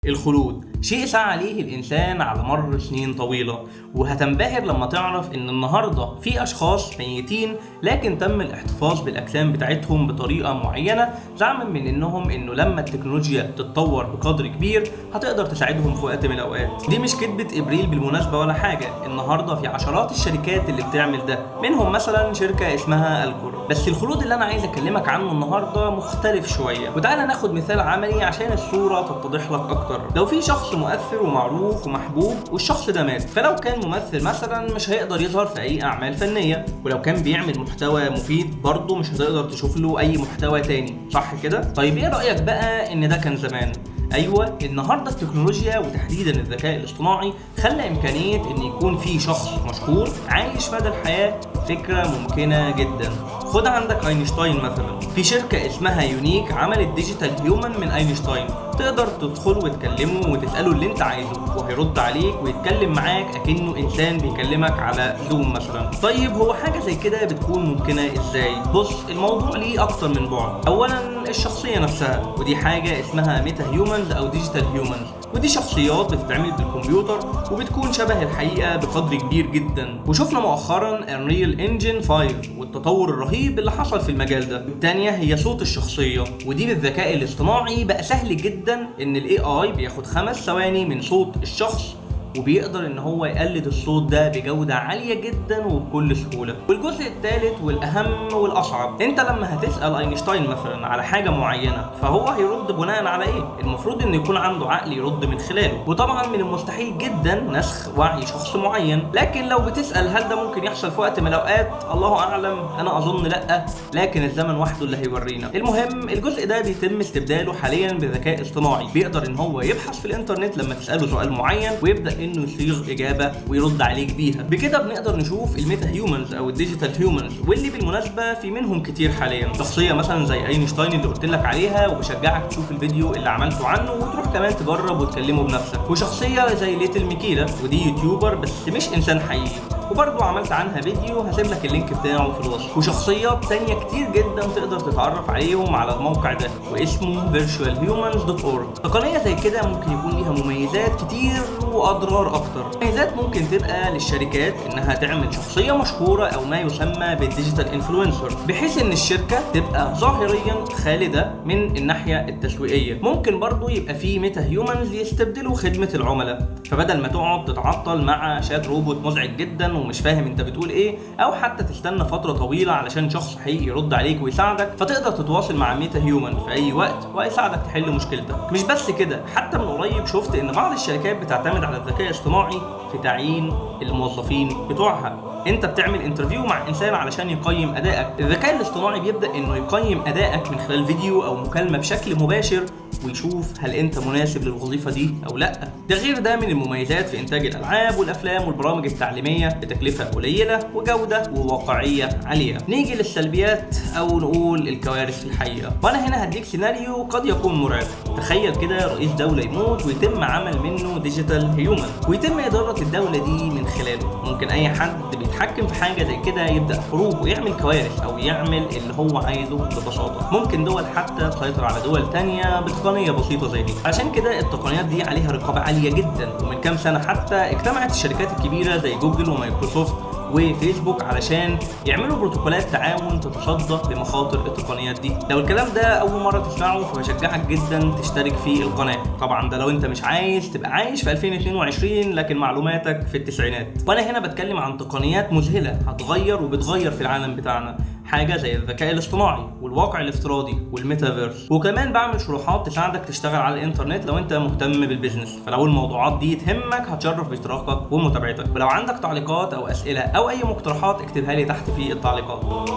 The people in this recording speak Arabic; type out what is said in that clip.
الخلود شيء سعى عليه الإنسان على مر سنين طويلة، وهتنبهر لما تعرف إن النهاردة في أشخاص ميتين لكن تم الاحتفاظ بالأجسام بتاعتهم بطريقة معينة زعما من إنه لما التكنولوجيا تتطور بقدر كبير هتقدر تساعدهم في وقت من الأوقات. دي مش كدبة إبريل بالمناسبة ولا حاجة، النهاردة في عشرات الشركات اللي بتعمل ده، منهم مثلا شركة اسمها الكور. بس الخلود اللي أنا عايز أكلمك عنه النهاردة مختلف شوية، وتعالى ناخد مثال عملي عشان الصورة تتضح لك أكتر. لو في شخص مؤثر ومعروف ومحبوب والشخص ده مات، فلو كان ممثل مثلا مش هيقدر يظهر في أي أعمال فنية، ولو كان بيعمل محتوى مفيد برضه مش هتقدر تشوف له أي محتوى تاني، صح كده؟ طيب إيه رأيك بقى إن ده كان زمان؟ ايوه، النهارده التكنولوجيا وتحديدا الذكاء الاصطناعي خلى امكانيه ان يكون في شخص مشهور عايش مدى الحياه فكره ممكنه جدا. خد عندك اينشتاين مثلا، في شركه اسمها يونيك عملت ديجيتال هيومن من اينشتاين، تقدر تدخل وتكلمه وتساله اللي انت عايزه وهيرد عليك ويتكلم معاك اكنه انسان بيكلمك على زوم مثلا. طيب هو حاجه زي كده بتكون ممكنه ازاي؟ بص، الموضوع ليه اكتر من بعد. اولا الشخصيه نفسها، ودي حاجه اسمها ميتا هيومنز او ديجيتال هيومنز، ودي شخصيات بتتعمل بالكمبيوتر وبتكون شبه الحقيقه بقدر كبير جدا. وشفنا مؤخرا انريل انجن 5 والتطور الرهيب اللي حصل في المجال ده. الثانيه هي صوت الشخصيه، ودي بالذكاء الاصطناعي بقى سهل جدا ان الاي اي بياخد 5 ثواني من صوت الشخص وبيقدر ان هو يقلد الصوت ده بجودة عالية جدا وبكل سهولة. والجزء الثالث والاهم والاصعب، انت لما هتسأل اينشتاين مثلا على حاجة معينة فهو هيرد بناء على ايه؟ المفروض ان يكون عنده عقل يرد من خلاله، وطبعا من المستحيل جدا نسخ وعي شخص معين. لكن لو بتسأل هل ده ممكن يحصل في وقت من الاوقات، الله اعلم، انا اظن لا، لكن الزمن وحده اللي هيورينا. المهم الجزء ده بيتم استبداله حاليا بذكاء اصطناعي، بيقدر ان هو يبحث في الانترنت لما تسأله سؤال معين ويبدأ انه يصيغ اجابه ويرد عليك بيها. بكده بنقدر نشوف الميتا هيومنز او الديجيتال هيومنز، واللي بالمناسبه في منهم كتير حاليا. شخصيه مثلا زي اينشتاين اللي قلت لك عليها، وبشجعك تشوف الفيديو اللي عملته عنه وتروح كمان تجرب وتكلمه بنفسك. وشخصيه زي ليتل ميكيلا، ودي يوتيوبر بس مش انسان حقيقي، وبرضه عملت عنها فيديو هسيب لك اللينك بتاعه في الوصف. وشخصيات تانية كتير جدا تقدر تتعرف عليهم على الموقع ده واسمه virtualhumans.org. تقنية زي كده ممكن يكون ليها مميزات كتير واضرار اكتر. مميزات ممكن تبقى للشركات انها تعمل شخصية مشهورة او ما يسمى بالديجيتال انفلونسر، بحيث ان الشركة تبقى ظاهريا خالدة من الناحية التسويقية. ممكن برضه يبقى في ميتا هيومنز يستبدلوا خدمة العملاء، فبدل ما تقعد تتعطل مع شات روبوت مزعج جدا ومش فاهم انت بتقول ايه، او حتى تستنى فتره طويله علشان شخص حقيقي يرد عليك ويساعدك، فتقدر تتواصل مع ميتا هيومن في اي وقت وهيساعدك تحل مشكلتك. مش بس كده، حتى من قريب شفت ان بعض الشركات بتعتمد على الذكاء الاصطناعي في تعيين الموظفين بتوعها. انت بتعمل انترفيو مع انسان علشان يقيم ادائك، الذكاء الاصطناعي بيبدا انه يقيم ادائك من خلال فيديو او مكالمه بشكل مباشر ويشوف هل انت مناسب للوظيفه دي او لا. ده غير ده من المميزات في انتاج الالعاب والافلام والبرامج التعليميه بتكلفه قليله وجوده وواقعيه عاليه. نيجي للسلبيات او نقول الكوارث في الحقيقه، وانا هنا هديك سيناريو قد يكون مرعب. تخيل كده رئيس دوله يموت ويتم عمل منه ديجيتال هيومن ويتم اداره الدوله دي من خلاله. ممكن اي حد بيتحكم في حاجه زي كده يبدا حروب ويعمل كوارث او يعمل اللي هو عايزه ببساطه. ممكن دول حتى تسيطر على دول تانية بتقنيه بسيطه زي دي. عشان كده التقنيات دي عليها رقابه عاليه جدا، ومن كام سنه حتى اجتمعت الشركات الكبيره زي جوجل ومايكروسوفت وفيسبوك علشان يعملوا بروتوكولات تعاون تتصدى لمخاطر التقنيات دي. لو الكلام ده اول مره تسمعه فبشجعك جدا تشترك في القناه، طبعا ده لو انت مش عايز تبقى عايش في 2022 لكن معلوماتك في التسعينات. وانا هنا بتكلم عن تقنيات مذهله هتغير وبتغير في العالم بتاعنا، حاجه زي الذكاء الاصطناعي والواقع الافتراضي والميتافيرس. وكمان بعمل شروحات تساعدك تشتغل على الانترنت لو انت مهتم بالبيزنس. فلو الموضوعات دي تهمك هتشرف باشتراكك ومتابعتك. ولو عندك تعليقات او اسئله او اي مقترحات اكتبها لي تحت في التعليقات.